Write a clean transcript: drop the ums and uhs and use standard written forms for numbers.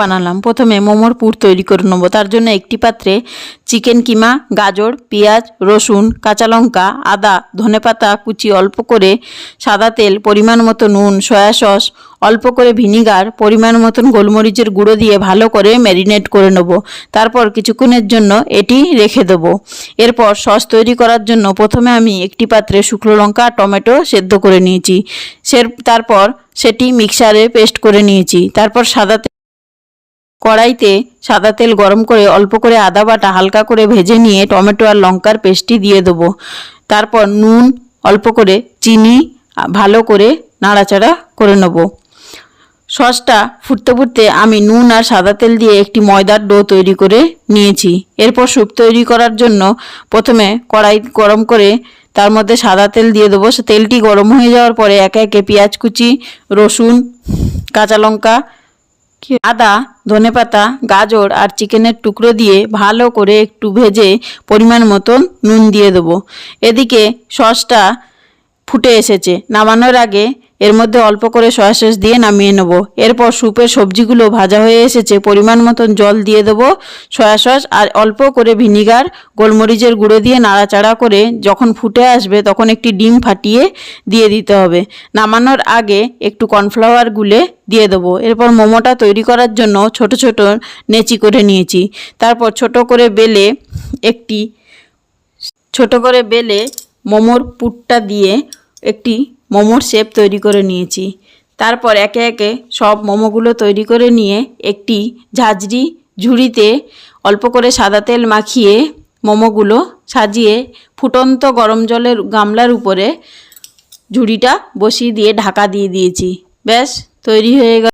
বানালাম। প্রথমে মোমোর পুর তৈরি করে নেবো। তার জন্য একটি পাত্রে চিকেন কিমা, গাজর, পেঁয়াজ, রসুন, কাঁচা লঙ্কা, আদা, ধনেপাতা কুচি, অল্প করে সাদা তেল, পরিমাণ মতো নুন, সয়া সস, অল্প করে ভিনিগার, পরিমাণ মতন গোলমরিচের গুঁড়ো দিয়ে ভালো করে ম্যারিনেট করে নেব। তারপর কিছুক্ষণের জন্য এটি রেখে দেবো। এরপর সস তৈরি করার জন্য প্রথমে আমি একটি পাত্রে শুকনো লঙ্কা আর টমেটো সেদ্ধ করে নিয়েছি। তারপর সেটি মিক্সারে পেস্ট করে নিয়েছি। তারপর কড়াইতে সাদা তেল গরম করে অল্প করে আদা বাটা হালকা করে ভেজে নিয়ে টমেটো আর লঙ্কার পেস্টটি দিয়ে দেবো। তারপর নুন, অল্প করে চিনি ভালো করে নাড়াচাড়া করে নেব। সসটা ফুটতে ফুটতে আমি নুন আর সাদা তেল দিয়ে একটি ময়দার ডো তৈরি করে নিয়েছি। এরপর স্যুপ তৈরি করার জন্য প্রথমে কড়াই গরম করে তার মধ্যে সাদা তেল দিয়ে দেবো। তেলটি গরম হয়ে যাওয়ার পরে একে একে পেঁয়াজ কুচি, রসুন, কাঁচা লঙ্কা, আদা, ধনেপাতা, গাজর আর চিকেনের টুকরো দিয়ে ভালো করে একটু ভেজে পরিমাণ মতন নুন দিয়ে দেবো। এদিকে সসটা ফুটে এসেছে। নামানোর আগে এর মধ্যে অল্প করে সয়া সস দিয়ে নামিয়ে নেব। এরপর স্যুপের সবজিগুলো ভাজা হয়ে এসেছে। পরিমাণ মতন জল দিয়ে দেবো, সয়া সস আর অল্প করে ভিনিগার, গোলমরিচের গুঁড়ো দিয়ে নাড়াচাড়া করে যখন ফুটে আসবে তখন একটি ডিম ফাটিয়ে দিয়ে দিতে হবে। নামানোর আগে একটু কর্নফ্লাওয়ার গুলে দিয়ে দেবো। এরপর মোমোটা তৈরি করার জন্য ছোট ছোট নেচি করে নিয়েছি। তারপর ছোট করে বেলে মোমোর পুরটা দিয়ে একটি মোমোর শেপ তৈরি করে নিয়েছি। তারপর একে একে সব মোমোগুলো তৈরি করে নিয়ে একটি ঝুড়িতে অল্প করে সাদা তেল মাখিয়ে মোমোগুলো সাজিয়ে ফুটন্ত গরম জলের গামলার উপরে ঝুড়িটা বসিয়ে দিয়ে ঢাকা দিয়ে দিয়েছি। ব্যাস তৈরি হয়ে গেল।